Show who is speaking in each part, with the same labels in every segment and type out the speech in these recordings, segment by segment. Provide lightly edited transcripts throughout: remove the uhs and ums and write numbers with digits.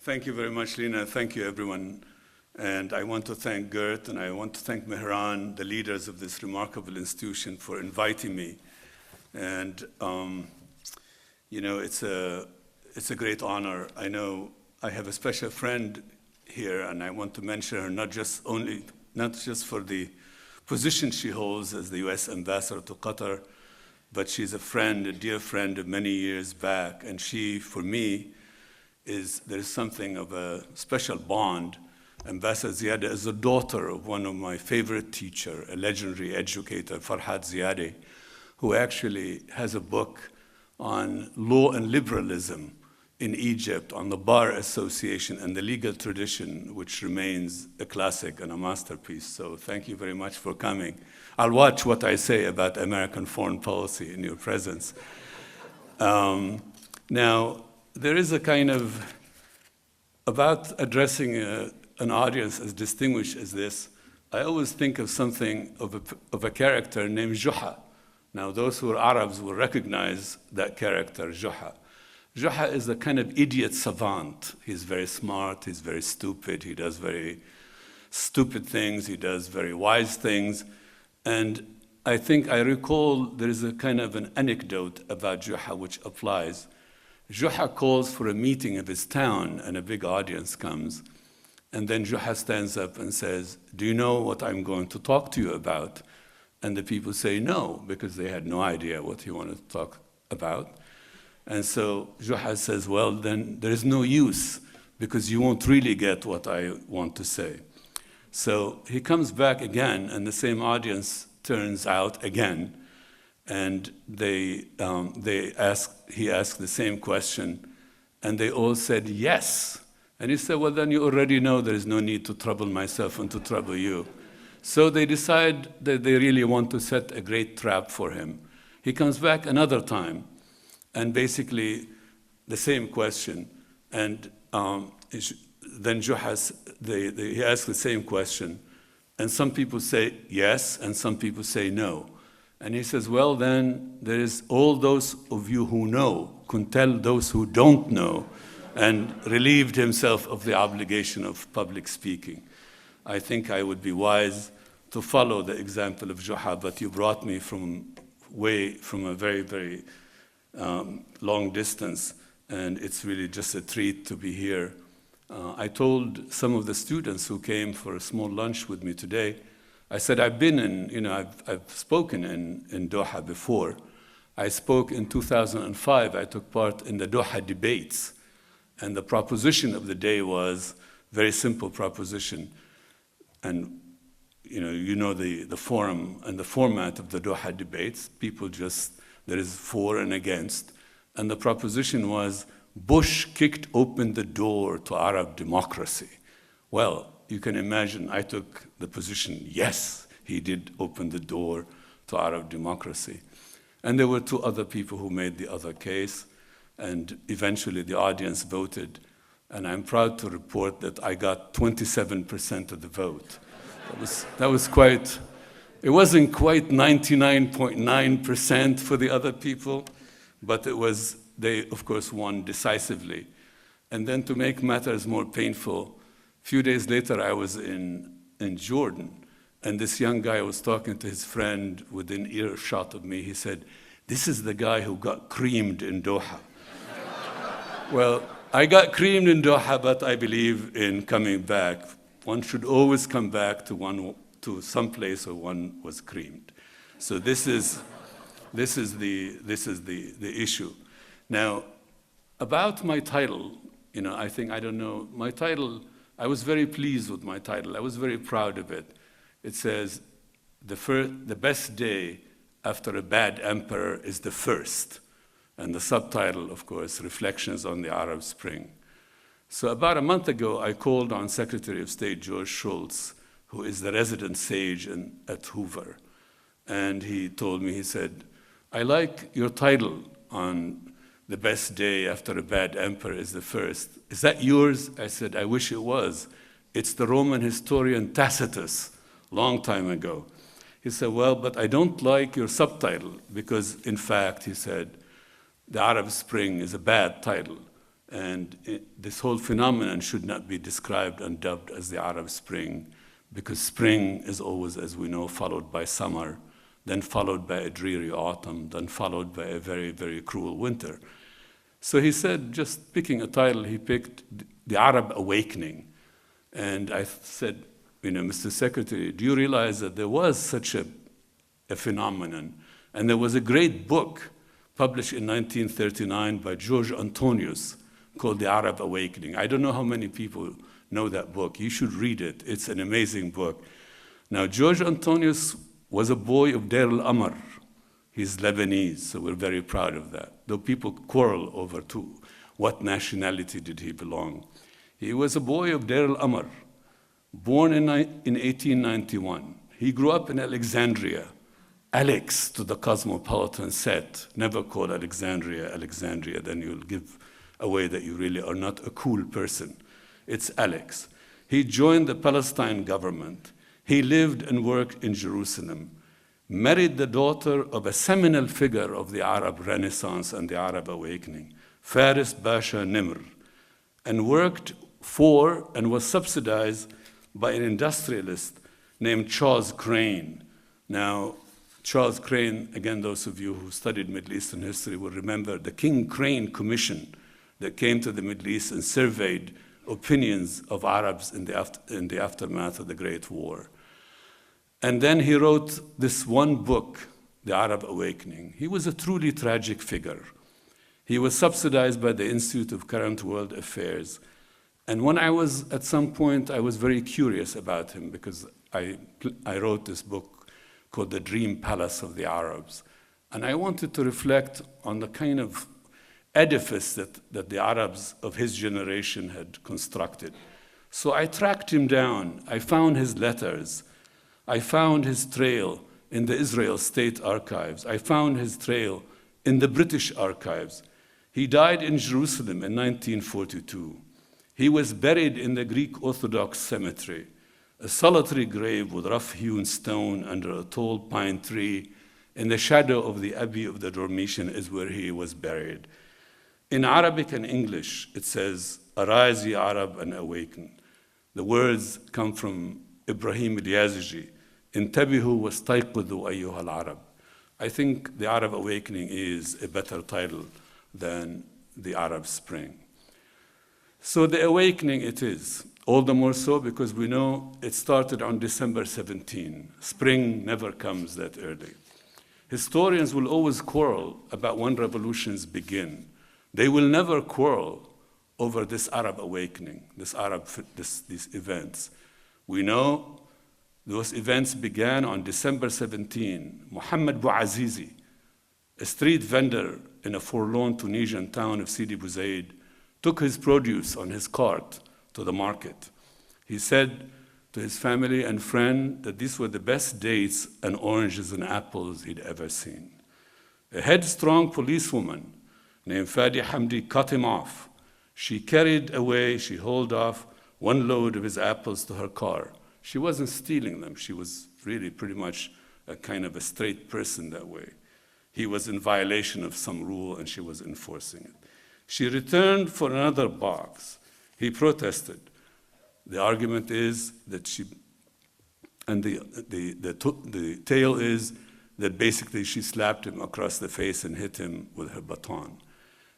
Speaker 1: Thank you very much, Lina. Thank you, everyone. And I want to thank Gert, and I want to thank Mehran, the leaders of this remarkable institution, for inviting me. And you know, it's a great honor. I know I have a special friend here, and I want to mention her not just for the position she holds as the U.S. ambassador to Qatar, but she's a friend, a dear friend of many years back. And she, for me, there's something of a special bond. Ambassador Ziadeh is the daughter of one of my favorite teachers, a legendary educator, Farhad Ziadeh, who actually has a book on law and liberalism in Egypt, on the Bar Association and the legal tradition, which remains a classic and a masterpiece. So thank you very much for coming. I'll watch what I say about American foreign policy in your presence. Now, there is a kind of, about addressing an audience as distinguished as this, I always think of something of a character named Juha. Now, those who are Arabs will recognize that character, Juha. Juha is a kind of idiot savant. He's very smart, he's very stupid, he does very stupid things, he does very wise things. And I think I recall there is a kind of an anecdote about Juha which applies. Juha calls for a meeting of his town, and a big audience comes. And then Juha stands up and says, "Do you know what I'm going to talk to you about?" And the people say no, because they had no idea what he wanted to talk about. And so Juha says, "Well, then there is no use, because you won't really get what I want to say." So he comes back again, and the same audience turns out again. And he asked the same question, and they all said yes. And he said, "Well, then you already know there is no need to trouble myself and to trouble you." So they decide that they really want to set a great trap for him. He comes back another time, and basically the same question. And then he asks the same question, and some people say yes, and some people say no. And he says, "Well, then there is all those of you who know can tell those who don't know," and relieved himself of the obligation of public speaking. I think I would be wise to follow the example of Juha, but you brought me from a very, very long distance, and it's really just a treat to be here. I told some of the students who came for a small lunch with me today, I said, I've spoken in Doha before. I spoke in 2005. I took part in the Doha debates. And the proposition of the day was a very simple proposition. And you know the forum and the format of the Doha debates. There is for and against. And the proposition was, Bush kicked open the door to Arab democracy. Well, you can imagine I took the position, yes, he did open the door to Arab democracy. And there were two other people who made the other case, and eventually the audience voted. And I'm proud to report that I got 27% of the vote. That was quite, it wasn't quite 99.9% for the other people, but they of course won decisively. And then to make matters more painful, a few days later, I was in Jordan, and this young guy was talking to his friend within earshot of me. He said, "This is the guy who got creamed in Doha." Well, I got creamed in Doha, but I believe in coming back. One should always come back to some place where one was creamed. So this is the issue. Now, about my title, my title. I was very pleased with my title. I was very proud of it. It says, the best day after a bad emperor is the first. And the subtitle, of course, Reflections on the Arab Spring. So about a month ago, I called on Secretary of State George Shultz, who is the resident sage at Hoover. And he told me, he said, "I like your title on the best day after a bad emperor is the first. Is that yours?" I said, "I wish it was. It's the Roman historian Tacitus, long time ago." He said, "Well, but I don't like your subtitle because, in fact," he said, "the Arab Spring is a bad title. And this whole phenomenon should not be described and dubbed as the Arab Spring, because spring is always, as we know, followed by summer, then followed by a dreary autumn, then followed by a very, very cruel winter. So he said, just picking a title, he picked the Arab Awakening. And I said, Mr. Secretary, do you realize that there was such a phenomenon? And there was a great book published in 1939 by George Antonius called The Arab Awakening. I don't know how many people know that book. You should read it. It's an amazing book. Now, George Antonius was a boy of Deir al-Amr. He's Lebanese, so we're very proud of that, though people quarrel over to what nationality did he belong. He was a boy of Deir al-Amr, born in 1891. He grew up in Alexandria. Alex to the cosmopolitan set. Never call Alexandria, Alexandria, then you'll give away that you really are not a cool person. It's Alex. He joined the Palestine government. He lived and worked in Jerusalem, married the daughter of a seminal figure of the Arab Renaissance and the Arab Awakening, Faris Basha Nimr, and worked for and was subsidized by an industrialist named Charles Crane. Now, Charles Crane, again, those of you who studied Middle Eastern history will remember the King Crane Commission that came to the Middle East and surveyed opinions of Arabs in the aftermath of the Great War. And then he wrote this one book, The Arab Awakening. He was a truly tragic figure. He was subsidized by the Institute of Current World Affairs. And when I was, at some point, I was very curious about him because I wrote this book called The Dream Palace of the Arabs. And I wanted to reflect on the kind of edifice that the Arabs of his generation had constructed. So I tracked him down. I found his letters. I found his trail in the Israel State Archives. I found his trail in the British archives. He died in Jerusalem in 1942. He was buried in the Greek Orthodox cemetery, a solitary grave with rough-hewn stone under a tall pine tree. In the shadow of the Abbey of the Dormition is where he was buried. In Arabic and English, it says, "Arise, ye Arab, and awaken." The words come from Ibrahim al-Yazigi, "Intabihu wastayqidhu ayyuha al-Arab." I think the Arab Awakening is a better title than the Arab Spring. So the awakening it is, all the more so because we know it started on December 17. Spring never comes that early. Historians will always quarrel about when revolutions begin. They will never quarrel over this Arab awakening, these events. We know those events began on December 17. Muhammad Bouazizi, a street vendor in a forlorn Tunisian town of Sidi Bouzaid, took his produce on his cart to the market. He said to his family and friend that these were the best dates and oranges and apples he'd ever seen. A headstrong policewoman named Fadi Hamdi cut him off. She hauled off one load of his apples to her car. She wasn't stealing them. She was really pretty much a kind of a straight person that way. He was in violation of some rule and she was enforcing it. She returned for another box. He protested. The argument is that the tale is that basically she slapped him across the face and hit him with her baton.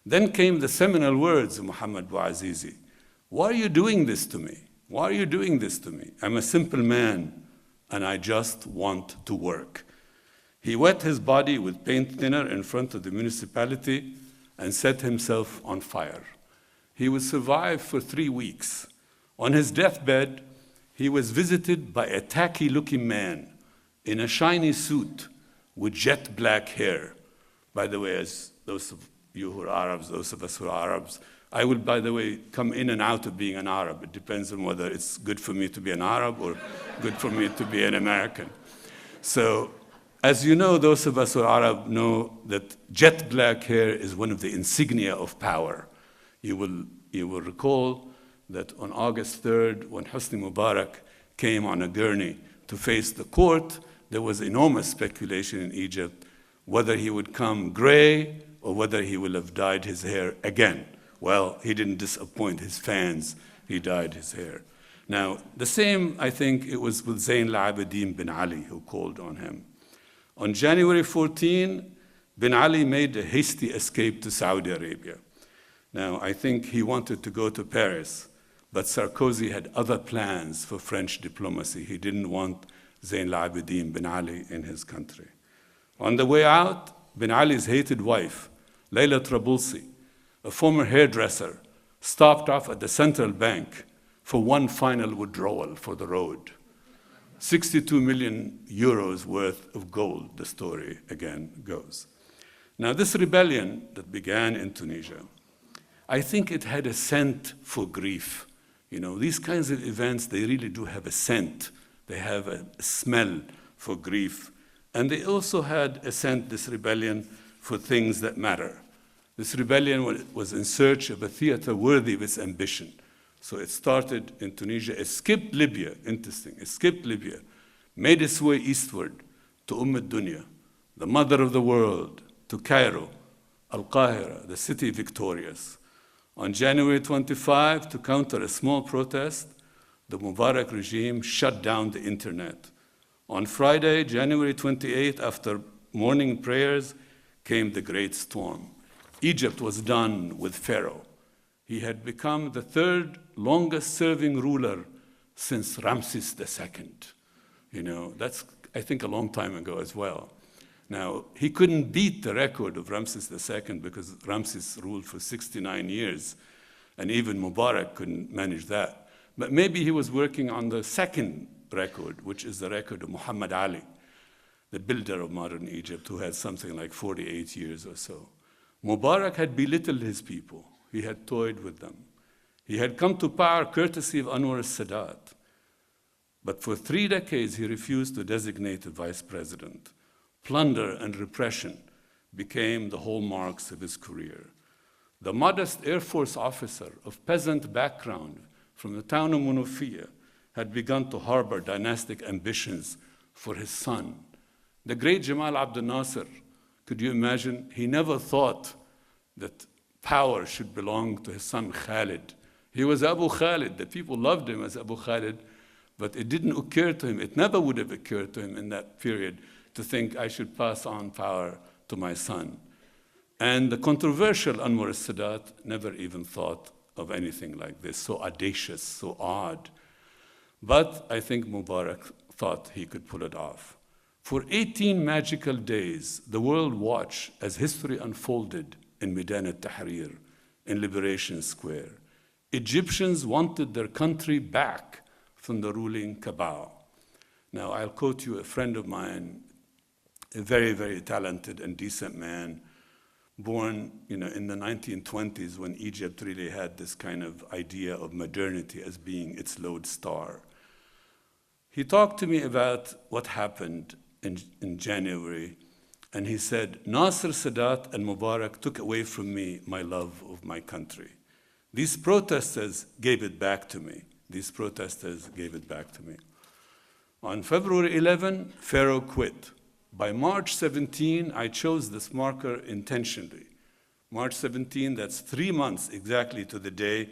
Speaker 1: Then came the seminal words of Muhammad Bouazizi. "Why are you doing this to me? Why are you doing this to me? I'm a simple man and I just want to work." He wet his body with paint thinner in front of the municipality and set himself on fire. He would survive for 3 weeks. On his deathbed, he was visited by a tacky-looking man in a shiny suit with jet black hair. By the way, as those of you who are Arabs, those of us who are Arabs, I will, by the way, come in and out of being an Arab. It depends on whether it's good for me to be an Arab or good for me to be an American. So, as you know, those of us who are Arab know that jet black hair is one of the insignia of power. You will recall that on August 3rd, when Hosni Mubarak came on a gurney to face the court, there was enormous speculation in Egypt whether he would come gray or whether he will have dyed his hair again. Well, he didn't disappoint his fans. He dyed his hair. Now, the same, I think, it was with Zayn al-Abidin bin Ali, who called on him. On January 14, bin Ali made a hasty escape to Saudi Arabia. Now, I think he wanted to go to Paris, but Sarkozy had other plans for French diplomacy. He didn't want Zayn al-Abidin bin Ali in his country. On the way out, bin Ali's hated wife, Layla Trabulsi, a former hairdresser, stopped off at the central bank for one final withdrawal for the road. 62 million euros worth of gold, the story again goes. Now, this rebellion that began in Tunisia, I think it had a scent for grief. You know, these kinds of events, they really do have a scent. They have a smell for grief. And they also had a scent, this rebellion, for things that matter. This rebellion was in search of a theater worthy of its ambition. So it started in Tunisia. It skipped Libya, interesting. It skipped Libya, made its way eastward to Dunya, the mother of the world, to Cairo, Al-Qahira, the city victorious. On January 25, to counter a small protest, the Mubarak regime shut down the internet. On Friday, January 28, after morning prayers, came the great storm. Egypt was done with Pharaoh. He had become the third longest-serving ruler since Ramses II. You know, that's, I think, a long time ago as well. Now, he couldn't beat the record of Ramses II because Ramses ruled for 69 years, and even Mubarak couldn't manage that. But maybe he was working on the second record, which is the record of Muhammad Ali, the builder of modern Egypt, who had something like 48 years or so. Mubarak had belittled his people. He had toyed with them. He had come to power courtesy of Anwar al-Sadat. But for 3 decades, he refused to designate a vice president. Plunder and repression became the hallmarks of his career. The modest Air Force officer of peasant background from the town of Munofia had begun to harbor dynastic ambitions for his son. The great Jamal Abdel Nasser, could you imagine? He never thought that power should belong to his son Khalid. He was Abu Khalid. The people loved him as Abu Khalid, but it didn't occur to him, it never would have occurred to him in that period to think I should pass on power to my son. And the controversial Anwar al-Sadat never even thought of anything like this, so audacious, so odd. But I think Mubarak thought he could pull it off. For 18 magical days, the world watched as history unfolded in Maidan al-Tahrir, in Liberation Square. Egyptians wanted their country back from the ruling cabal. Now, I'll quote you a friend of mine, a very, very talented and decent man, born in the 1920s when Egypt really had this kind of idea of modernity as being its lodestar. He talked to me about what happened in January, and he said, Nasser, Sadat, and Mubarak took away from me my love of my country. These protesters gave it back to me. These protesters gave it back to me. On February 11, Pharaoh quit. By March 17, I chose this marker intentionally. March 17, that's 3 months exactly to the day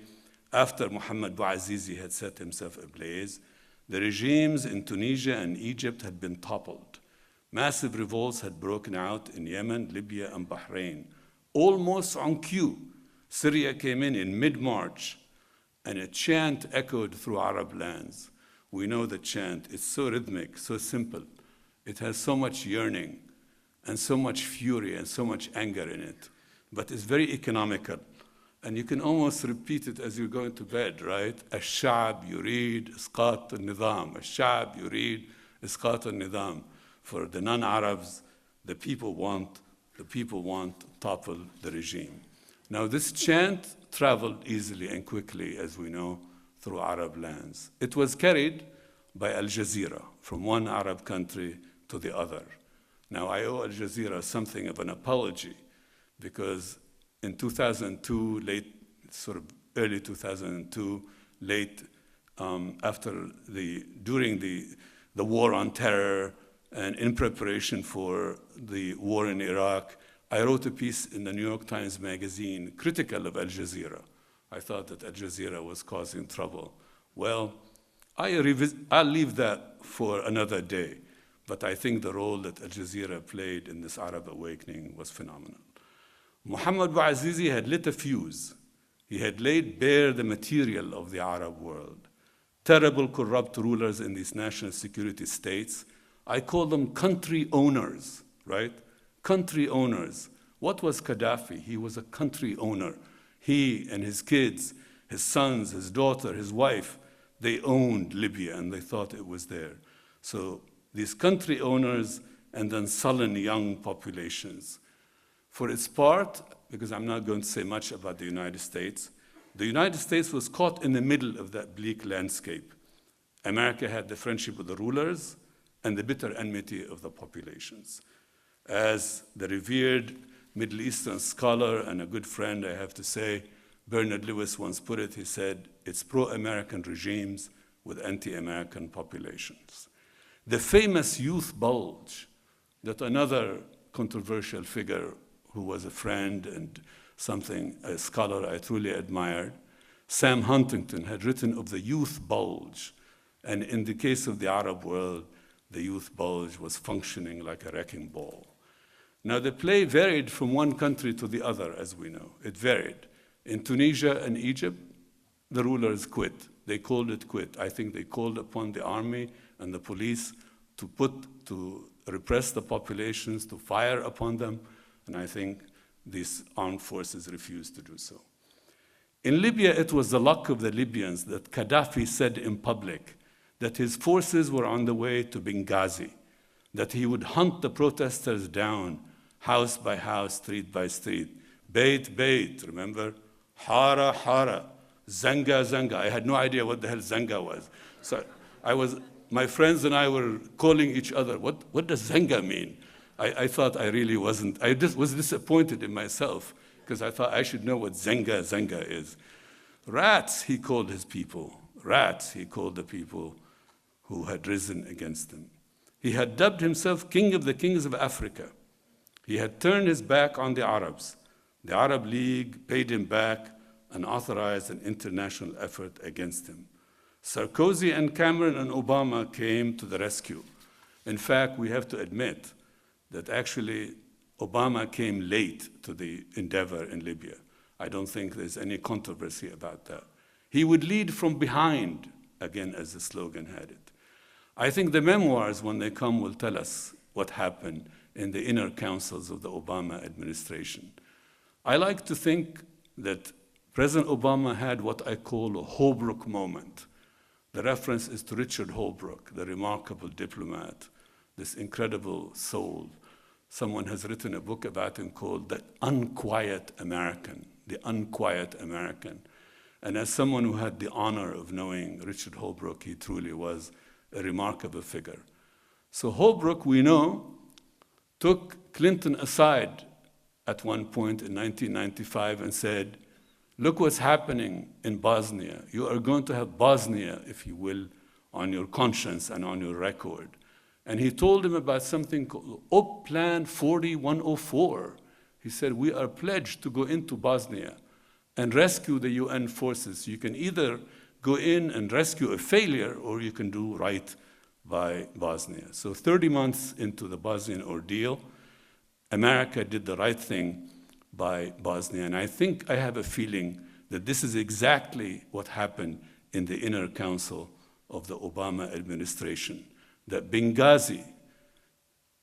Speaker 1: after Mohammed Bouazizi had set himself ablaze. The regimes in Tunisia and Egypt had been toppled. Massive revolts had broken out in Yemen, Libya, and Bahrain. Almost on cue, Syria came in mid-March, and a chant echoed through Arab lands. We know the chant. It's so rhythmic, so simple. It has so much yearning and so much fury and so much anger in it. But it's very economical. And you can almost repeat it as you're going to bed, right? الشعب يريد إسقاط النظام. الشعب يريد إسقاط النظام. For the non-Arabs, the people want to topple the regime. Now, this chant traveled easily and quickly, as we know, through Arab lands. It was carried by Al Jazeera from one Arab country to the other. Now, I owe Al Jazeera something of an apology because in 2002, early 2002, during the war on terror and in preparation for the war in Iraq, I wrote a piece in the New York Times Magazine critical of Al Jazeera. I thought that Al Jazeera was causing trouble. Well, I'll leave that for another day, but I think the role that Al Jazeera played in this Arab awakening was phenomenal. Muhammad Bouazizi had lit a fuse. He had laid bare the material of the Arab world. Terrible, corrupt rulers in these national security states. I call them country owners, right? Country owners. What was Gaddafi? He was a country owner. He and his kids, his sons, his daughter, his wife, they owned Libya and they thought it was there. So these country owners and then sullen young populations. For its part, because I'm not going to say much about the United States was caught in the middle of that bleak landscape. America had the friendship of the rulers and the bitter enmity of the populations. As the revered Middle Eastern scholar and a good friend, I have to say, Bernard Lewis once put it, he said, it's pro-American regimes with anti-American populations. The famous youth bulge that another controversial figure who was a friend and a scholar I truly admired, Sam Huntington, had written of the youth bulge. And in the case of the Arab world, the youth bulge was functioning like a wrecking ball. Now, the play varied from one country to the other, as we know. It varied. In Tunisia and Egypt, the rulers quit. They called it quit. I think they called upon the army and the police to repress the populations, to fire upon them, and I think these armed forces refused to do so. In Libya, it was the luck of the Libyans that Gaddafi said in public that his forces were on the way to Benghazi, that he would hunt the protesters down, house by house, street by street. Bait, bait, remember? Hara, hara, zanga, zanga. I had no idea what the hell zanga was. So my friends and I were calling each other, what does zanga mean? I thought I really wasn't, I just was disappointed in myself because I thought I should know what zanga is. Rats, he called his people. Rats, he called the people who had risen against him. He had dubbed himself King of the Kings of Africa. He had turned his back on the Arabs. The Arab League paid him back and authorized an international effort against him. Sarkozy and Cameron and Obama came to the rescue. In fact, we have to admit that actually Obama came late to the endeavor in Libya. I don't think there's any controversy about that. He would lead from behind, again, as the slogan had it. I think the memoirs, when they come, will tell us what happened in the inner councils of the Obama administration. I like to think that President Obama had what I call a Holbrooke moment. The reference is to Richard Holbrooke, the remarkable diplomat, this incredible soul. Someone has written a book about him called The Unquiet American, The Unquiet American. And as someone who had the honor of knowing Richard Holbrooke, he truly was a remarkable figure. So Holbrooke, we know, took Clinton aside at one point in 1995 and said, look what's happening in Bosnia. You are going to have Bosnia, if you will, on your conscience and on your record. And he told him about something called OP Plan 4104. He said, we are pledged to go into Bosnia and rescue the UN forces. You can either go in and rescue a failure, or you can do right by Bosnia. So 30 months into the Bosnian ordeal, America did the right thing by Bosnia. And I think I have a feeling that this is exactly what happened in the inner council of the Obama administration. That Benghazi,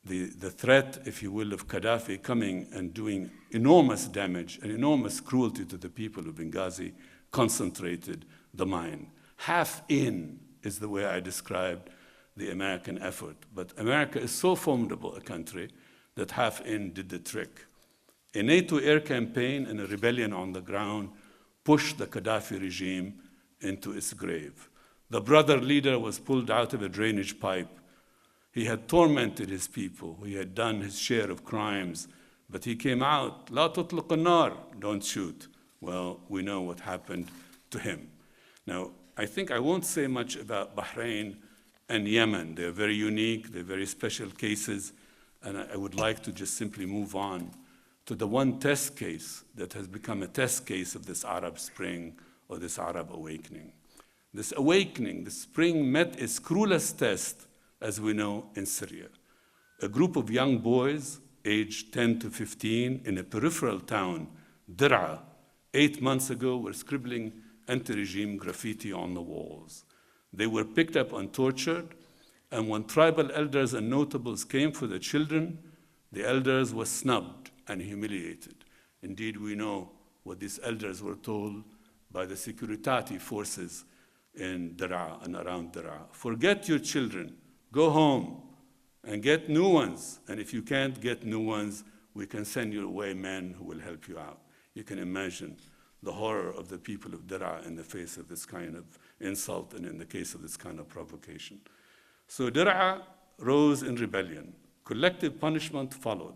Speaker 1: the threat, if you will, of Gaddafi coming and doing enormous damage and enormous cruelty to the people of Benghazi, concentrated the mind. Half in is the way I described the American effort. But America is so formidable a country that half in did the trick. A NATO air campaign and a rebellion on the ground pushed the Gaddafi regime into its grave. The brother leader was pulled out of a drainage pipe. He had tormented his people. He had done his share of crimes. But he came out, لا تطلق النار, don't shoot. Well, we know what happened to him. Now, I think I won't say much about Bahrain and Yemen. They're very unique, they're very special cases, and I would like to just simply move on to the one test case that has become a test case of this Arab Spring or this Arab awakening. This awakening, the spring, met its cruelest test, as we know, in Syria. A group of young boys, aged 10 to 15, in a peripheral town, Dir'a, 8 months ago, were scribbling anti-regime graffiti on the walls. They were picked up and tortured, and when tribal elders and notables came for the children, the elders were snubbed and humiliated. Indeed, we know what these elders were told by the Securitati forces in Dir'a and around Dir'a. Forget your children, go home and get new ones. And if you can't get new ones, we can send you away men who will help you out. You can imagine the horror of the people of Dir'a in the face of this kind of insult and in the case of this kind of provocation. So Dir'a rose in rebellion. Collective punishment followed.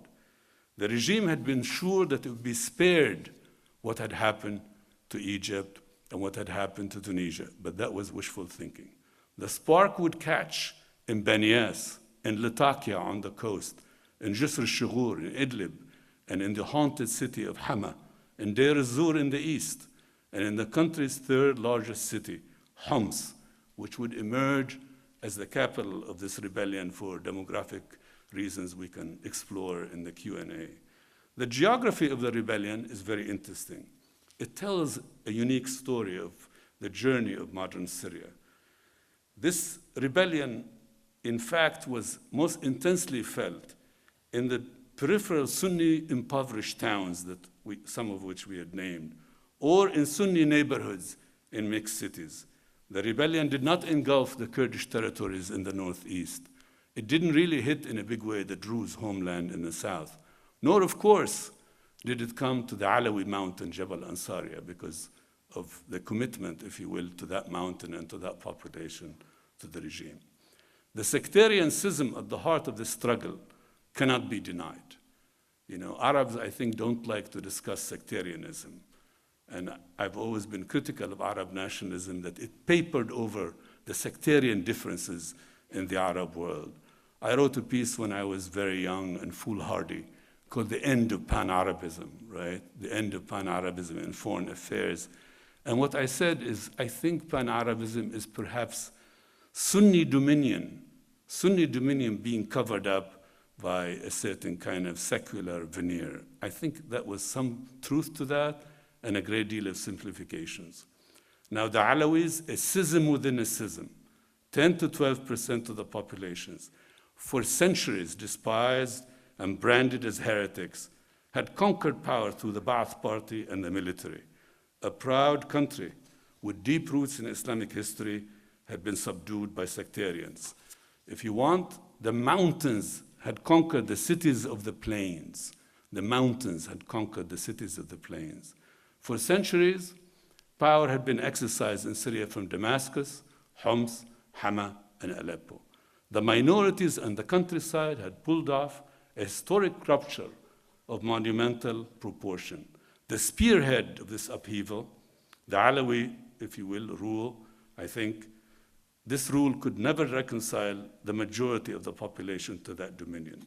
Speaker 1: The regime had been sure that it would be spared what had happened to Egypt and what had happened to Tunisia, but that was wishful thinking. The spark would catch in Banias, in Latakia on the coast, in Jisr al-Shughur, in Idlib, and in the haunted city of Hama, in Deir az-Zur in the east, and in the country's third largest city, Homs, which would emerge as the capital of this rebellion for demographic reasons we can explore in the Q&A. The geography of the rebellion is very interesting. It tells a unique story of the journey of modern Syria. This rebellion, in fact, was most intensely felt in the peripheral Sunni impoverished towns, some of which we had named, or in Sunni neighborhoods in mixed cities. The rebellion did not engulf the Kurdish territories in the northeast. It didn't really hit in a big way the Druze homeland in the south, nor, of course, did it come to the Alawi mountain, Jabal Ansariya, because of the commitment, if you will, to that mountain and to that population, to the regime. The sectarian schism at the heart of the struggle cannot be denied. You know, Arabs, I think, don't like to discuss sectarianism. And I've always been critical of Arab nationalism, that it papered over the sectarian differences in the Arab world. I wrote a piece when I was very young and foolhardy called The End of Pan-Arabism, right? The End of Pan-Arabism in Foreign Affairs. And what I said is, I think Pan-Arabism is perhaps Sunni dominion being covered up by a certain kind of secular veneer. I think that was some truth to that and a great deal of simplifications. Now the Alawis, a schism within a schism, 10 to 12% of the populations, for centuries despised and branded as heretics, had conquered power through the Ba'ath Party and the military. A proud country with deep roots in Islamic history had been subdued by sectarians. If you want, the mountains had conquered the cities of the plains. The mountains had conquered the cities of the plains. For centuries, power had been exercised in Syria from Damascus, Homs, Hama, and Aleppo. The minorities and the countryside had pulled off a historic rupture of monumental proportion. The spearhead of this upheaval, the Alawi, if you will, rule, I think this rule could never reconcile the majority of the population to that dominion.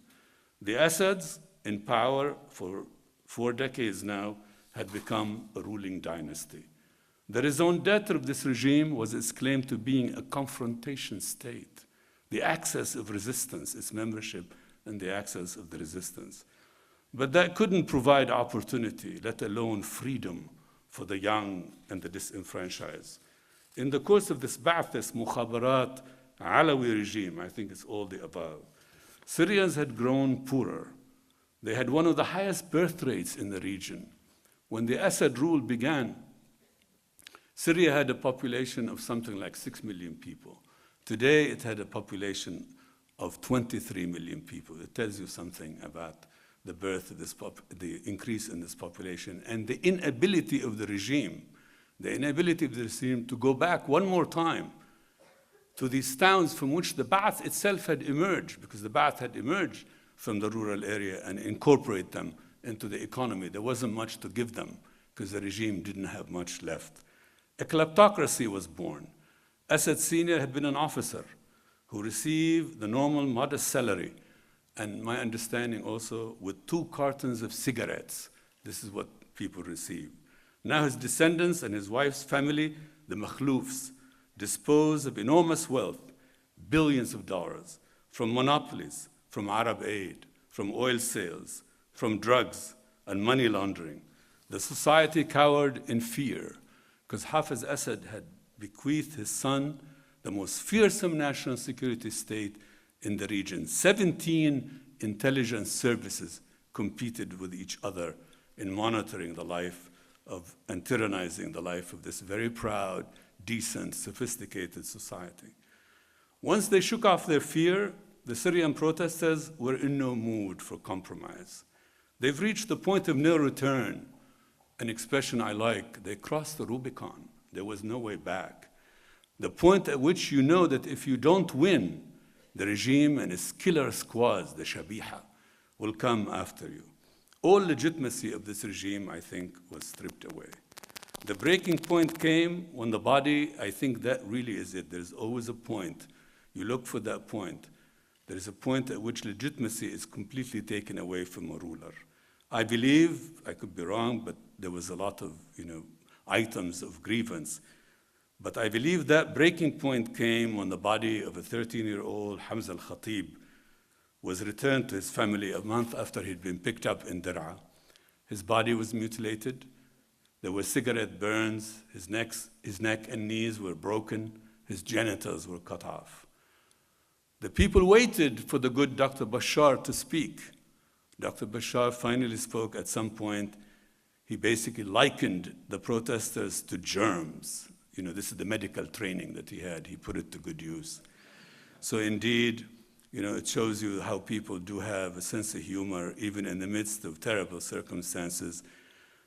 Speaker 1: The Assads, in power for 4 decades now, had become a ruling dynasty. The raison d'etre of this regime was its claim to being a confrontation state, the axis of resistance, its membership, and the axis of the resistance. But that couldn't provide opportunity, let alone freedom, for the young and the disenfranchised. In the course of this Ba'athist, Mukhabarat, Alawi regime, I think it's all the above, Syrians had grown poorer. They had one of the highest birth rates in the region. When the Assad rule began, Syria had a population of something like 6 million people. Today, it had a population of 23 million people. It tells you something about the birth of this the increase in this population and the inability of the regime to go back one more time to these towns from which the Ba'ath itself had emerged, because the Ba'ath had emerged from the rural area and incorporate them into the economy. There wasn't much to give them because the regime didn't have much left. A kleptocracy was born. Assad Senior had been an officer who received the normal modest salary and my understanding also with 2 cartons of cigarettes. This is what people receive. Now his descendants and his wife's family, the Makhloufs, dispose of enormous wealth, billions of dollars, from monopolies, from Arab aid, from oil sales, from drugs and money laundering. The society cowered in fear because Hafiz Assad had bequeathed his son the most fearsome national security state in the region. 17 intelligence services competed with each other in monitoring the life of and tyrannizing the life of this very proud, decent, sophisticated society. Once they shook off their fear, the Syrian protesters were in no mood for compromise. They've reached the point of no return, an expression I like. They crossed the Rubicon. There was no way back. The point at which you know that if you don't win, the regime and its killer squads, the Shabiha, will come after you. All legitimacy of this regime, I think, was stripped away. The breaking point came when the body, I think that really is it. There's always a point. You look for that point. There is a point at which legitimacy is completely taken away from a ruler. I believe, I could be wrong, but there was a lot of items of grievance. But I believe that breaking point came when the body of a 13-year-old Hamza al-Khatib was returned to his family a month after he'd been picked up in Dir'a. His body was mutilated. There were cigarette burns. His neck and knees were broken. His genitals were cut off. The people waited for the good Dr. Bashar to speak. Dr. Bashar finally spoke at some point. He basically likened the protesters to germs. This is the medical training that he had. He put it to good use. So indeed, it shows you how people do have a sense of humor, even in the midst of terrible circumstances.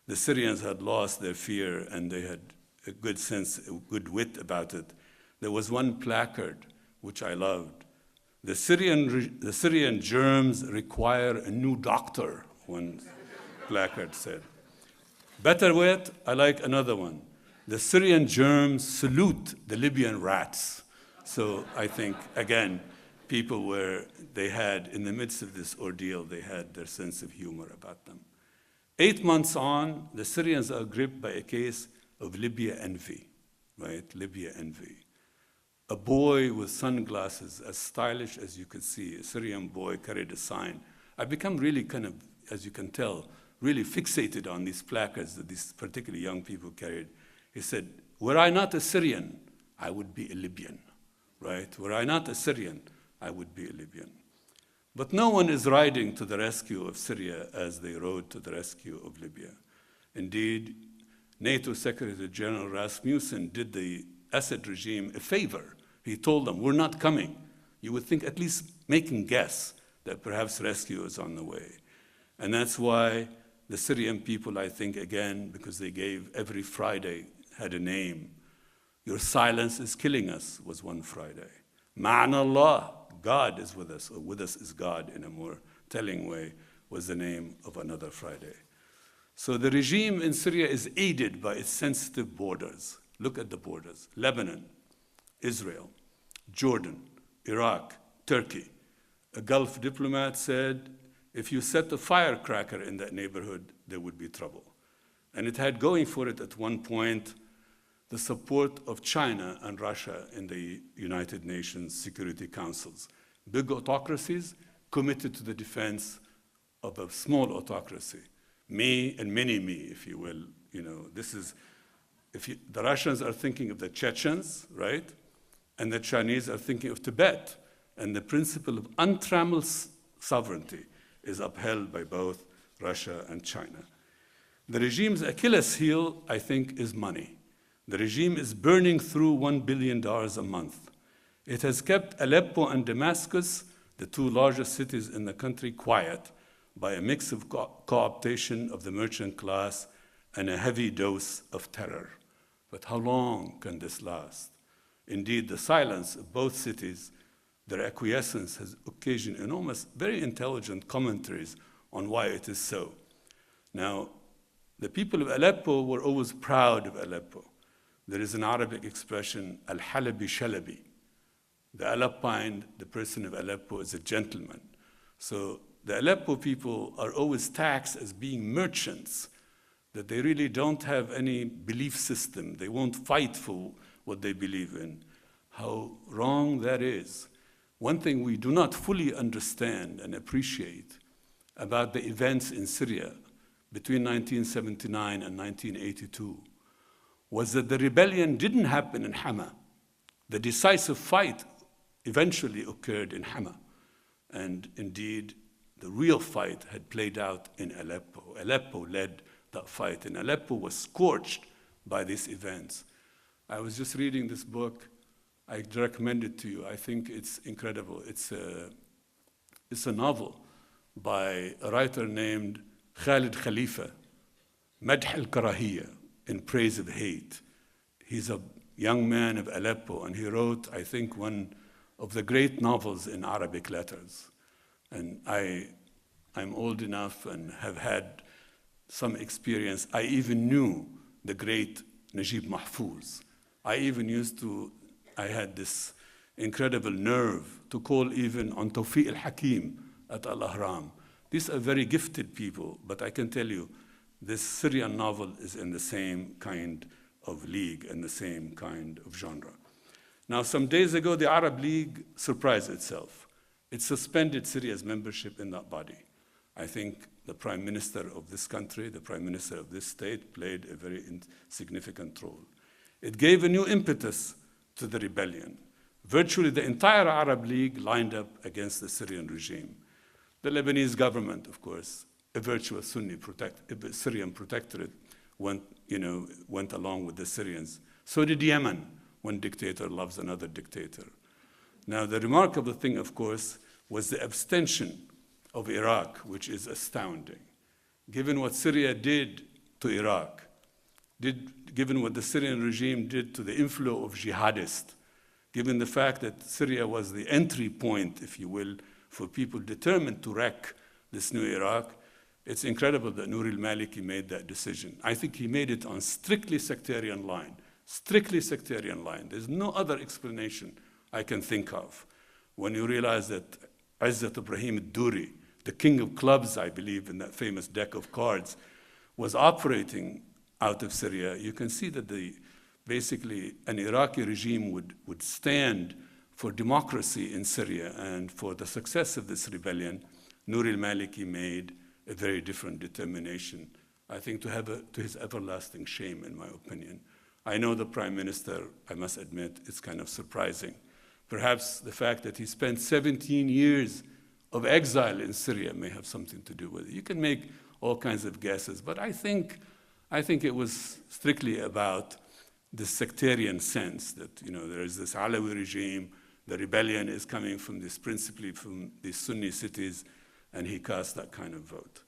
Speaker 1: The Syrians had lost their fear, and they had a good sense, a good wit about it. There was one placard, which I loved. The Syrian germs require a new doctor, one placard said. Better yet, I like another one. The Syrian germs salute the Libyan rats. So I think, again, people they had, in the midst of this ordeal, they had their sense of humor about them. 8 months on, the Syrians are gripped by a case of Libya Envy, right? Libya Envy. A boy with sunglasses, as stylish as you could see, a Syrian boy carried a sign. I've become really kind of, as you can tell, really fixated on these placards that these particularly young people carried. He said, were I not a Syrian, I would be a Libyan, right? Were I not a Syrian, I would be a Libyan. But no one is riding to the rescue of Syria as they rode to the rescue of Libya. Indeed, NATO Secretary General Rasmussen did the Assad regime a favor. He told them, we're not coming. You would think, at least making guess, that perhaps rescue is on the way. And that's why the Syrian people, I think, again, because they gave every Friday had a name. Your silence is killing us was one Friday. Ma'ana Allah, God is with us, or with us is God in a more telling way, was the name of another Friday. So the regime in Syria is aided by its sensitive borders. Look at the borders. Lebanon, Israel, Jordan, Iraq, Turkey. A Gulf diplomat said, if you set a firecracker in that neighborhood, there would be trouble. And it had going for it at one point the support of China and Russia in the United Nations Security Councils. Big autocracies committed to the defense of a small autocracy. Me and many me, if you will. This is, the Russians are thinking of the Chechens, right? And the Chinese are thinking of Tibet. And the principle of untrammeled sovereignty is upheld by both Russia and China. The regime's Achilles heel, I think, is money. The regime is burning through $1 billion a month. It has kept Aleppo and Damascus, the 2 largest cities in the country, quiet by a mix of co-optation of the merchant class and a heavy dose of terror. But how long can this last? Indeed, the silence of both cities, their acquiescence, has occasioned enormous, very intelligent commentaries on why it is so. Now, the people of Aleppo were always proud of Aleppo. There is an Arabic expression, al-halabi shalabi. The Aleppine, the person of Aleppo, is a gentleman. So the Aleppo people are always taxed as being merchants, that they really don't have any belief system. They won't fight for what they believe in. How wrong that is. One thing we do not fully understand and appreciate about the events in Syria between 1979 and 1982 was that the rebellion didn't happen in Hama. The decisive fight eventually occurred in Hama. And indeed, the real fight had played out in Aleppo. Aleppo led that fight, and Aleppo was scorched by these events. I was just reading this book. I recommend it to you. I think it's incredible. It's a novel by a writer named Khalid Khalifa, Madh al-Karahiyya, in praise of hate. He's a young man of Aleppo, and he wrote, I think, one of the great novels in Arabic letters. And I'm old enough and have had some experience. I even knew the great Najib Mahfouz. I had this incredible nerve to call even on Tawfiq al-Hakim at Al-Ahram. These are very gifted people, but I can tell you, this Syrian novel is in the same kind of league and the same kind of genre. Now, some days ago, the Arab League surprised itself. It suspended Syria's membership in that body. I think the prime minister of this country, the prime minister of this state, played a very significant role. It gave a new impetus to the rebellion. Virtually the entire Arab League lined up against the Syrian regime. The Lebanese government, of course, a virtual Syrian protectorate, went along with the Syrians. So did Yemen. One dictator loves another dictator. Now, the remarkable thing, of course, was the abstention of Iraq, which is astounding. Given what Syria did to Iraq, given what the Syrian regime did to the inflow of jihadists, given the fact that Syria was the entry point, if you will, for people determined to wreck this new Iraq, it's incredible that Nouri al-Maliki made that decision. I think he made it on strictly sectarian line. Strictly sectarian line. There's no other explanation I can think of. When you realize that Izzat Ibrahim al-Duri, the king of clubs, I believe, in that famous deck of cards, was operating out of Syria, you can see that basically an Iraqi regime would stand for democracy in Syria, and for the success of this rebellion, Nouri al-Maliki made a very different determination, I think to his everlasting shame, in my opinion. I know the prime minister, I must admit, it's kind of surprising. Perhaps the fact that he spent 17 years of exile in Syria may have something to do with it. You can make all kinds of guesses, but I think it was strictly about the sectarian sense that there is this Alawi regime, the rebellion is coming principally from these Sunni cities, and he cast that kind of vote.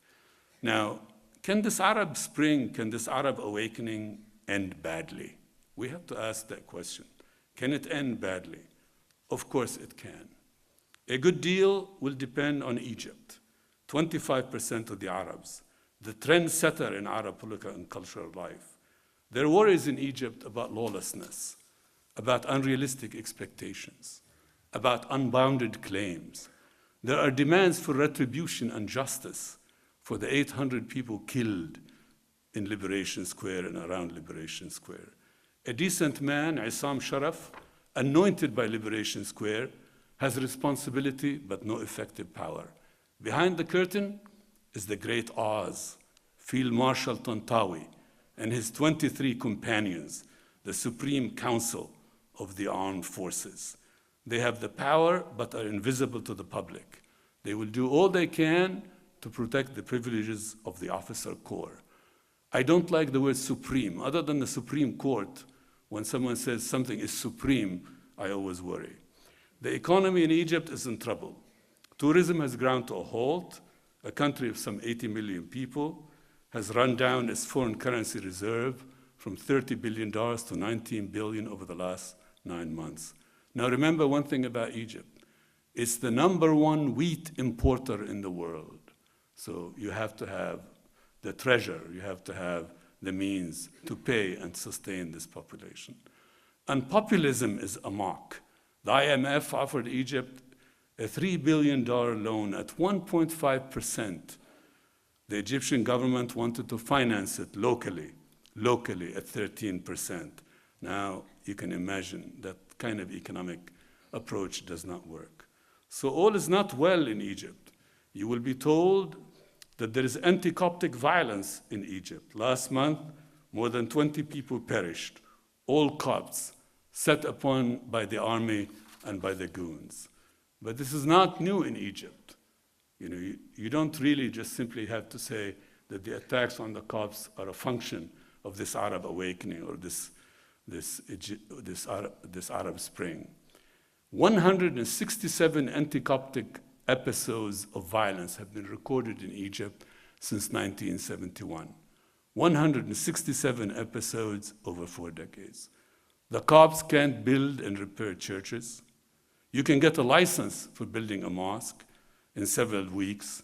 Speaker 1: Now, can this Arab Spring, can this Arab awakening end badly? We have to ask that question. Can it end badly? Of course it can. A good deal will depend on Egypt. 25% of the Arabs, the trendsetter in Arab political and cultural life. There are worries in Egypt about lawlessness, about unrealistic expectations, about unbounded claims. There are demands for retribution and justice for the 800 people killed in Liberation Square and around Liberation Square. A decent man, Issam Sharaf, anointed by Liberation Square, has responsibility but no effective power. Behind the curtain is the great Oz, Field Marshal Tantawi, and his 23 companions, the Supreme Council of the Armed Forces. They have the power but are invisible to the public. They will do all they can to protect the privileges of the officer corps. I don't like the word supreme. Other than the Supreme Court, when someone says something is supreme, I always worry. The economy in Egypt is in trouble. Tourism has ground to a halt. A country of some 80 million people has run down its foreign currency reserve from $30 billion to $19 billion over the last 9 months. Now remember one thing about Egypt. It's the #1 wheat importer in the world. So you have to have the treasure, you have to have the means to pay and sustain this population. And populism is amok. The IMF offered Egypt a $3 billion loan at 1.5%. The Egyptian government wanted to finance it locally at 13%. Now you can imagine that kind of economic approach does not work. So all is not well in Egypt. You will be told that there is anti-Coptic violence in Egypt. Last month, more than 20 people perished, all Copts, set upon by the army and by the goons. But this is not new in Egypt. You don't really just simply have to say that the attacks on the Copts are a function of this Arab awakening or this Arab Spring. 167 anti-Coptic episodes of violence have been recorded in Egypt since 1971. 167 episodes over 4 decades. The Copts can't build and repair churches. You can get a license for building a mosque in several weeks,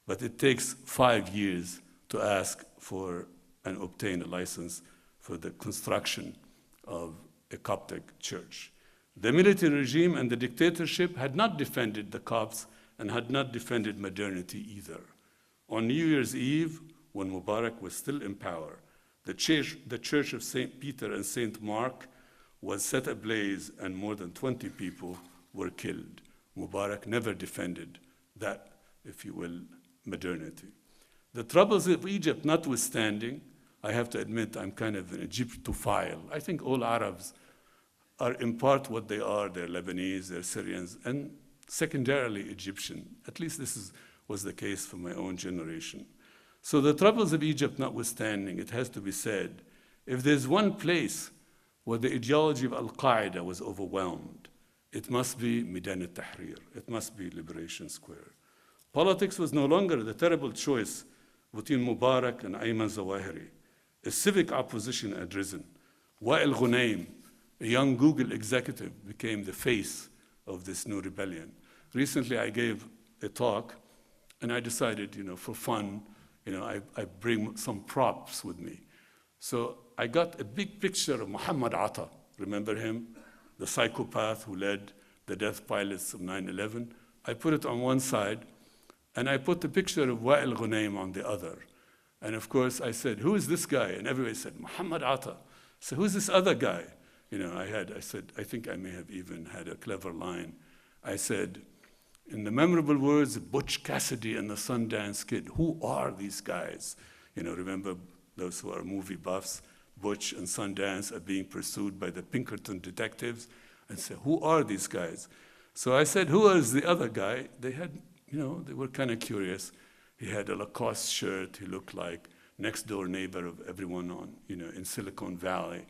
Speaker 1: but it takes 5 years to ask for and obtain a license for the construction of a Coptic church. The military regime and the dictatorship had not defended the Copts and had not defended modernity either. On New Year's Eve, when Mubarak was still in power, the church of St. Peter and St. Mark was set ablaze and more than 20 people were killed. Mubarak never defended that, if you will, modernity. The troubles of Egypt notwithstanding, I have to admit I'm kind of an Egyptophile. I think all Arabs are in part what they are. They're Lebanese, they're Syrians, and secondarily Egyptian. At least this was the case for my own generation. So the troubles of Egypt notwithstanding, it has to be said, if there's one place where the ideology of Al-Qaeda was overwhelmed, it must be Midan al-Tahrir. It must be Liberation Square. Politics was no longer the terrible choice between Mubarak and Ayman Zawahiri. A civic opposition had risen. Wa'il Ghunaim, a young Google executive, became the face of this new rebellion. Recently, I gave a talk, and I decided, for fun, I bring some props with me. So I got a big picture of Muhammad Atta. Remember him? The psychopath who led the death pilots of 9/11. I put it on one side, and I put the picture of Wa'il Ghunaim on the other. And of course, I said, who is this guy? And everybody said, Muhammad Atta. So who's this other guy? I said, I think I may have even had a clever line. I said, in the memorable words of Butch Cassidy and the Sundance Kid, who are these guys? Remember those who are movie buffs, Butch and Sundance are being pursued by the Pinkerton detectives. And said, who are these guys? So I said, who is the other guy? They had, they were kind of curious. He had a Lacoste shirt. He looked like next door neighbor of everyone in Silicon Valley.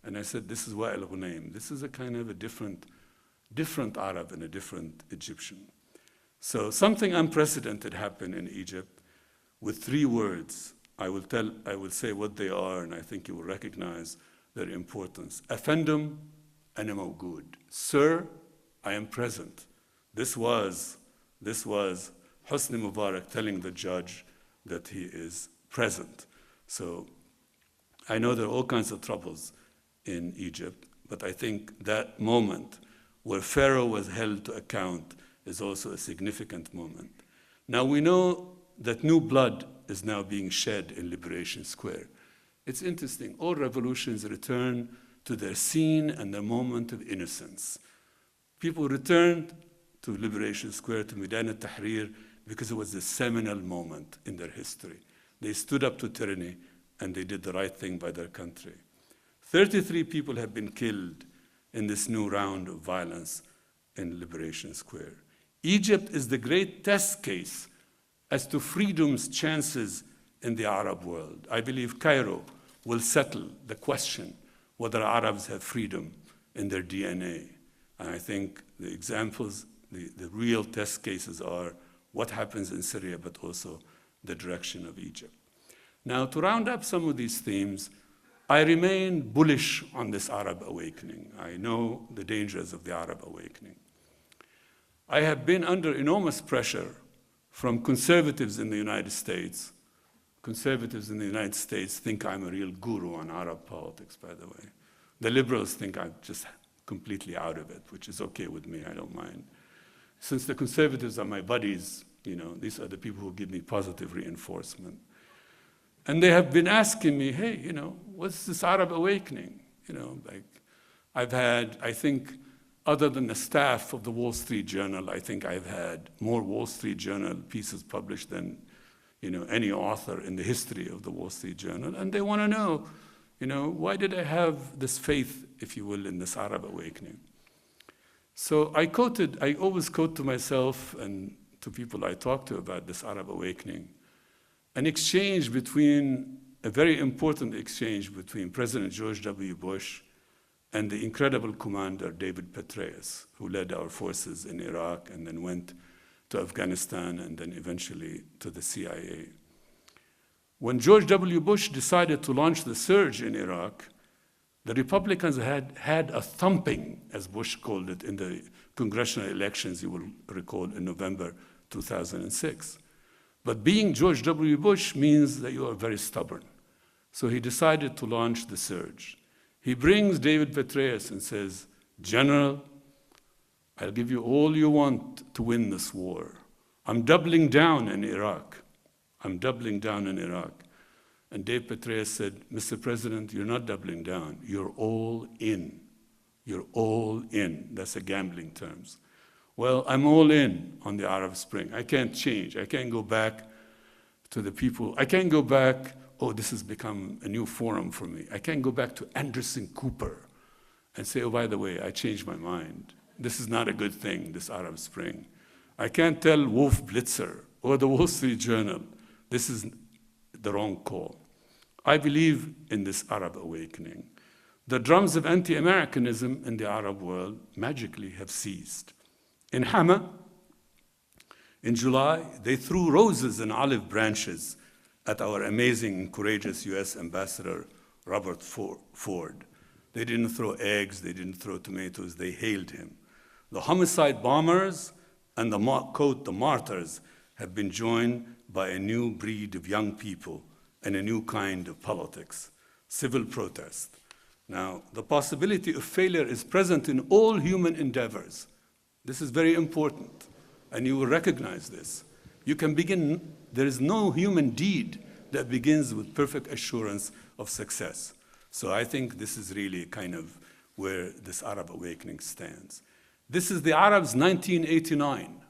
Speaker 1: And I said, this is Wa'il Ghunaim. This is a kind of a different Arab and a different Egyptian. So something unprecedented happened in Egypt with 3 words. I will say what they are, and I think you will recognize their importance. Afendum ana mawgood. Sir, I am present. This was Hosni Mubarak telling the judge that he is present. So I know there are all kinds of troubles in Egypt, but I think that moment where Pharaoh was held to account is also a significant moment. Now we know that new blood is now being shed in Liberation Square. It's interesting, all revolutions return to their scene and their moment of innocence. People returned to Liberation Square, to Midan al-Tahrir, because it was a seminal moment in their history. They stood up to tyranny and they did the right thing by their country. 33 people have been killed in this new round of violence in Liberation Square. Egypt is the great test case as to freedom's chances in the Arab world. I believe Cairo will settle the question whether Arabs have freedom in their DNA. And I think the examples, the real test cases are what happens in Syria, but also the direction of Egypt. Now, to round up some of these themes, I remain bullish on this Arab awakening. I know the dangers of the Arab awakening. I have been under enormous pressure from conservatives in the United States. Conservatives in the United States think I'm a real guru on Arab politics, by the way. The liberals think I'm just completely out of it, which is okay with me, I don't mind. since the conservatives are my buddies, these are the people who give me positive reinforcement. And they have been asking me, hey, what's this Arab awakening? I've had, I think, other than the staff of the Wall Street Journal, I think I've had more Wall Street Journal pieces published than, any author in the history of the Wall Street Journal. And they want to know, why did I have this faith, if you will, in this Arab awakening? So I always quote to myself and to people I talk to about this Arab awakening, a very important exchange between President George W. Bush and the incredible commander David Petraeus, who led our forces in Iraq and then went to Afghanistan and then eventually to the CIA. When George W. Bush decided to launch the surge in Iraq, the Republicans had a thumping, as Bush called it, in the congressional elections, you will recall, in November 2006. But being George W. Bush means that you are very stubborn. So he decided to launch the surge. He brings David Petraeus and says, General, I'll give you all you want to win this war. I'm doubling down in Iraq. I'm doubling down in Iraq. And Dave Petraeus said, Mr. President, you're not doubling down. You're all in. You're all in. That's a gambling terms. Well, I'm all in on the Arab Spring. I can't change. I can't go back to the people. I can't go back, this has become a new forum for me. I can't go back to Anderson Cooper and say, by the way, I changed my mind. This is not a good thing, this Arab Spring. I can't tell Wolf Blitzer or the Wall Street Journal, this is the wrong call. I believe in this Arab awakening. The drums of anti-Americanism in the Arab world magically have ceased. In Hama, in July, they threw roses and olive branches at our amazing and courageous US Ambassador, Robert Ford. They didn't throw eggs, they didn't throw tomatoes, they hailed him. The homicide bombers and the martyrs have been joined by a new breed of young people and a new kind of politics, civil protest. Now, the possibility of failure is present in all human endeavors. This is very important, and you will recognize this. You can begin, there is no human deed that begins with perfect assurance of success. So I think this is really kind of where this Arab awakening stands. This is the Arabs' 1989.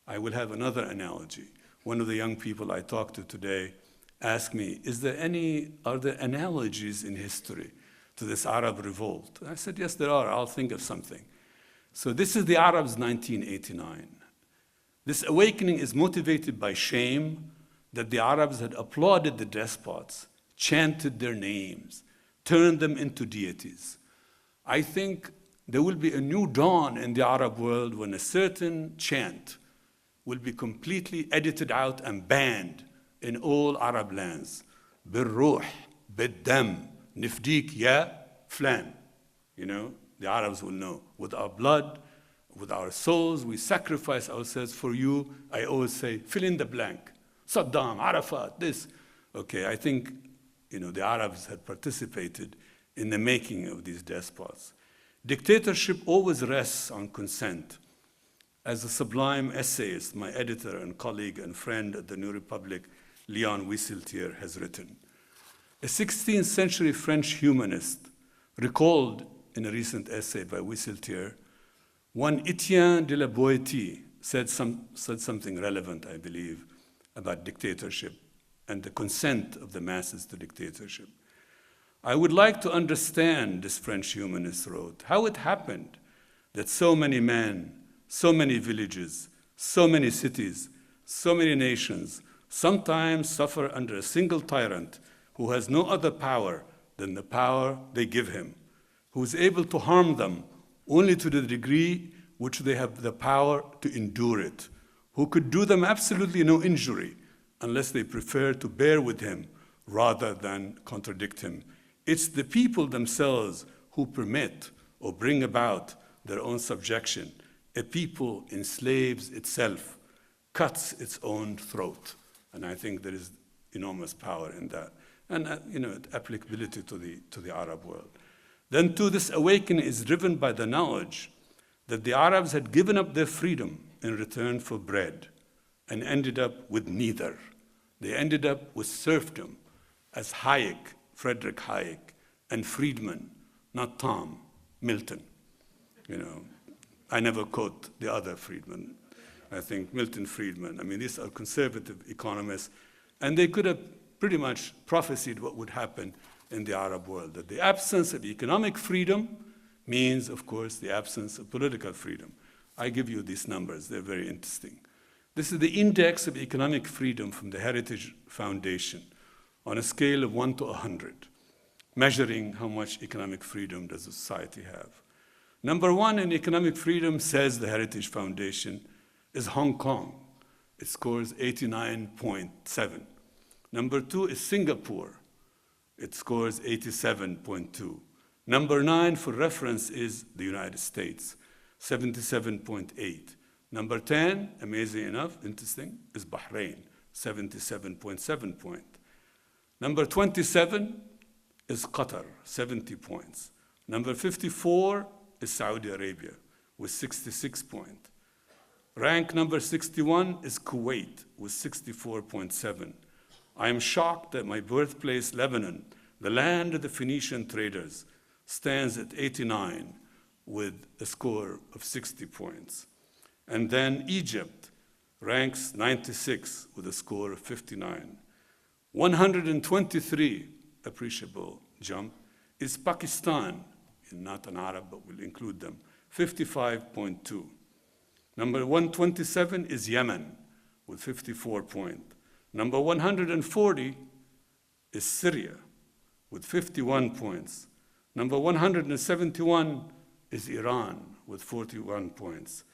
Speaker 1: I will have another analogy. One of the young people I talked to today asked me, are there analogies in history to this Arab revolt? And I said, yes, there are. I'll think of something. So this is the Arabs' 1989. This awakening is motivated by shame that the Arabs had applauded the despots, chanted their names, turned them into deities. I think there will be a new dawn in the Arab world when a certain chant will be completely edited out and banned in all Arab lands. بالروح, بالدم, نفديك يا فلان. The Arabs will know. With our blood, with our souls, we sacrifice ourselves for you. I always say, fill in the blank. Saddam, Arafat, this. Okay, I think the Arabs had participated in the making of these despots. Dictatorship always rests on consent. As a sublime essayist, my editor and colleague and friend at the New Republic, Léon Wieseltier, has written. A 16th century French humanist recalled in a recent essay by Wieseltier, one Etienne de la Boétie said something relevant, I believe, about dictatorship and the consent of the masses to dictatorship. I would like to understand, this French humanist wrote, how it happened that so many men, so many villages, so many cities, so many nations sometimes suffer under a single tyrant who has no other power than the power they give him, who is able to harm them only to the degree which they have the power to endure it, who could do them absolutely no injury unless they prefer to bear with him rather than contradict him. It's the people themselves who permit or bring about their own subjection. A people enslaves itself, cuts its own throat. And I think there is enormous power in that. And applicability to the Arab world. Then too, this awakening is driven by the knowledge that the Arabs had given up their freedom in return for bread and ended up with neither. They ended up with serfdom, as Hayek, Friedrich Hayek, and Friedman, not Tom, Milton. You know, I never quote the other Friedman. I think Milton Friedman. I mean, these are conservative economists, and they could have pretty much prophesied what would happen in the Arab world, that the absence of economic freedom means, of course, the absence of political freedom. I give you these numbers. They're very interesting. This is the index of economic freedom from the Heritage Foundation on a scale of 1 to 100, measuring how much economic freedom does a society have. Number 1 in economic freedom, says the Heritage Foundation, is Hong Kong. It scores 89.7. Number 2 is Singapore. It scores 87.2. Number 9, for reference, is the United States, 77.8. Number 10, amazing enough, interesting, is Bahrain, 77.7 point. Number 27 is Qatar, 70 points. Number 54 is Saudi Arabia with 66 points. Rank number 61 is Kuwait with 64.7. I am shocked that my birthplace, Lebanon, the land of the Phoenician traders, stands at 89 with a score of 60 points. And then Egypt ranks 96 with a score of 59. 123, appreciable jump, is Pakistan, not an Arab, but we'll include them, 55.2. Number 127 is Yemen with 54 points. Number 140 is Syria with 51 points. Number 171 is Iran with 41 points.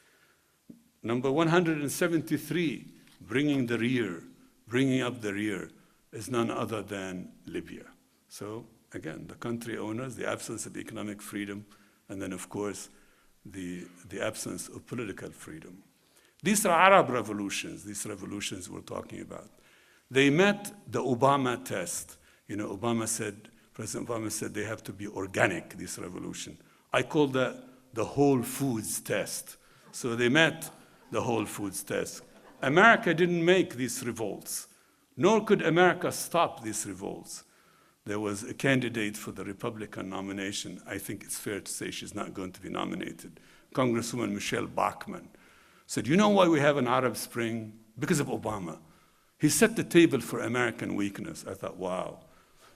Speaker 1: Number 173, bringing up the rear, is none other than Libya. So again, the country owners, the absence of economic freedom, and then of course, the absence of political freedom. These are Arab revolutions, these revolutions we're talking about. They met the Obama test. You know, President Obama said they have to be organic, this revolution. I call that the Whole Foods test. So they met the Whole Foods test. America didn't make these revolts, nor could America stop these revolts. There was a candidate for the Republican nomination. I think it's fair to say she's not going to be nominated. Congresswoman Michele Bachmann said, you know why we have an Arab Spring? Because of Obama. He set the table for American weakness. I thought, wow,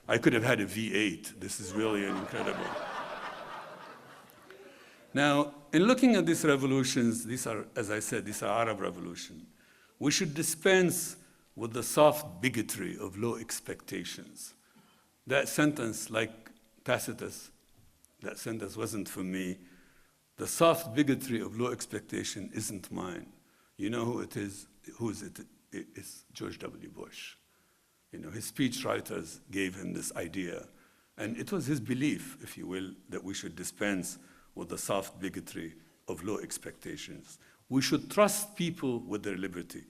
Speaker 1: I could have had a V8. This is really incredible. Now, in looking at these revolutions, these are, as I said, these are Arab revolutions. We should dispense with the soft bigotry of low expectations. That sentence, like Tacitus, that sentence wasn't for me. The soft bigotry of low expectation isn't mine. You know who it is? Who is it? It's George W. Bush. You know, his speechwriters gave him this idea. And it was his belief, if you will, that we should dispense with the soft bigotry of low expectations. We should trust people with their liberty.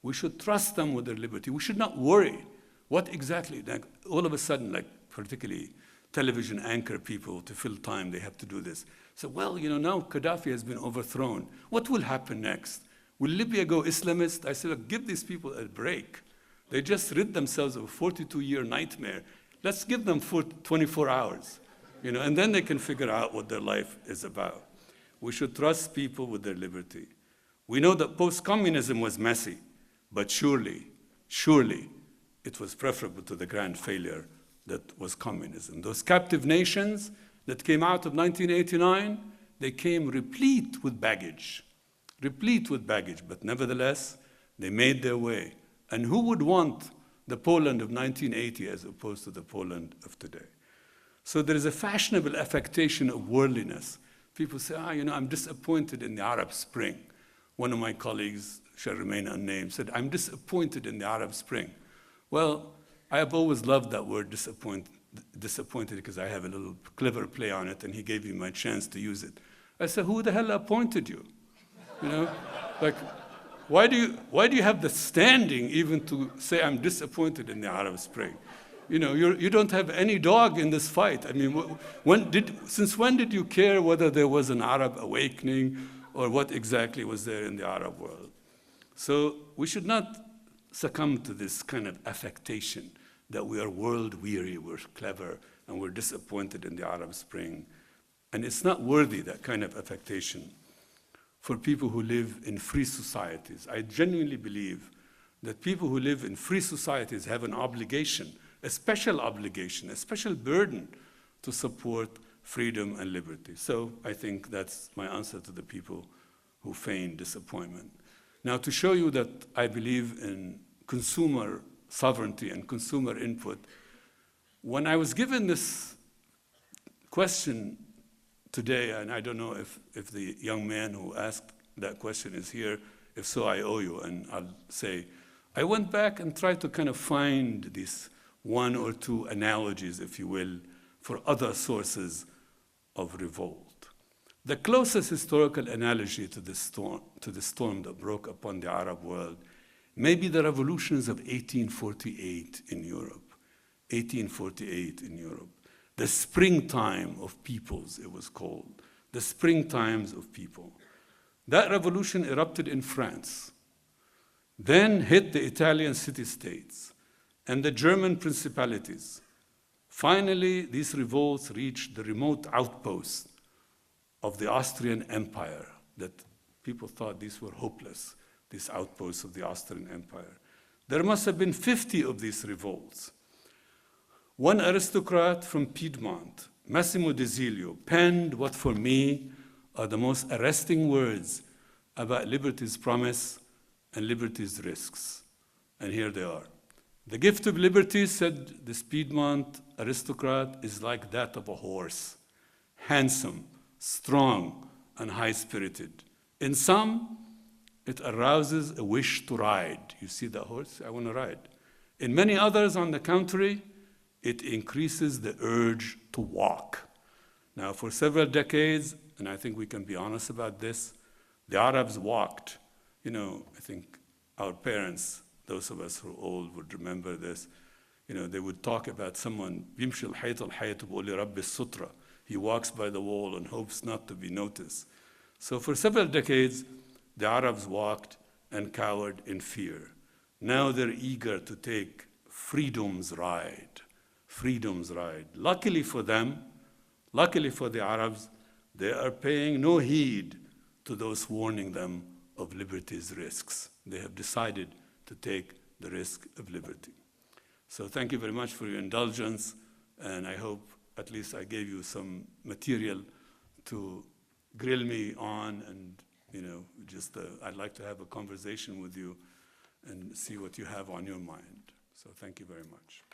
Speaker 1: We should trust them with their liberty. We should not worry. What exactly, like, all of a sudden, like particularly television anchor people, to fill time, they have to do this. So, well, you know, now Gaddafi has been overthrown. What will happen next? Will Libya go Islamist? I said, look, give these people a break. They just rid themselves of a 42-year nightmare. Let's give them 24 hours, you know, and then they can figure out what their life is about. We should trust people with their liberty. We know that post-communism was messy, but surely, it was preferable to the grand failure that was communism. Those captive nations that came out of 1989, they came replete with baggage, but nevertheless, they made their way. And who would want the Poland of 1980 as opposed to the Poland of today? So there is a fashionable affectation of worldliness. People say, you know, I'm disappointed in the Arab Spring. One of my colleagues, shall remain unnamed, said, I'm disappointed in the Arab Spring. Well, I have always loved that word disappointed because I have a little clever play on it, and he gave me my chance to use it. I said, who the hell appointed you? You know, like, why do you have the standing even to say I'm disappointed in the Arab Spring? You know, you don't have any dog in this fight. I mean, since when did you care whether there was an Arab awakening or what exactly was there in the Arab world. So we should not succumb to this kind of affectation that we are world-weary, we're clever, and we're disappointed in the Arab Spring. And it's not worthy, that kind of affectation, for people who live in free societies. I genuinely believe that people who live in free societies have an obligation, a special obligation, a special burden to support freedom and liberty. So I think that's my answer to the people who feign disappointment. Now, to show you that I believe in consumer sovereignty and consumer input, when I was given this question today, and I don't know if the young man who asked that question is here, if so, I owe you, and I'll say, I went back and tried to kind of find these one or two analogies, if you will, for other sources of revolt. The closest historical analogy to the storm that broke upon the Arab world may be the revolutions of 1848 in Europe. 1848 in Europe. The springtime of peoples, it was called. The springtimes of people. That revolution erupted in France, then hit the Italian city-states and the German principalities. Finally, these revolts reached the remote outposts of the Austrian Empire, that people thought these were hopeless, these outposts of the Austrian Empire. There must have been 50 of these revolts. One aristocrat from Piedmont, Massimo Desilio, penned what for me are the most arresting words about liberty's promise and liberty's risks. And here they are. The gift of liberty, said this Piedmont aristocrat, is like that of a horse, handsome, strong, and high-spirited. In some, it arouses a wish to ride. You see that horse? I want to ride. In many others, on the contrary, it increases the urge to walk. Now, for several decades, and I think we can be honest about this, the Arabs walked. You know, I think our parents, those of us who are old, would remember this. You know, they would talk about someone, بيمشي الحيط الحيط بقول رب السترة. He walks by the wall and hopes not to be noticed. So for several decades, the Arabs walked and cowered in fear. Now they're eager to take freedom's ride. Freedom's ride. Luckily for them, luckily for the Arabs, they are paying no heed to those warning them of liberty's risks. They have decided to take the risk of liberty. So thank you very much for your indulgence, and I hope at least I gave you some material to grill me on, and just I'd like to have a conversation with you and see what you have on your mind. So thank you very much.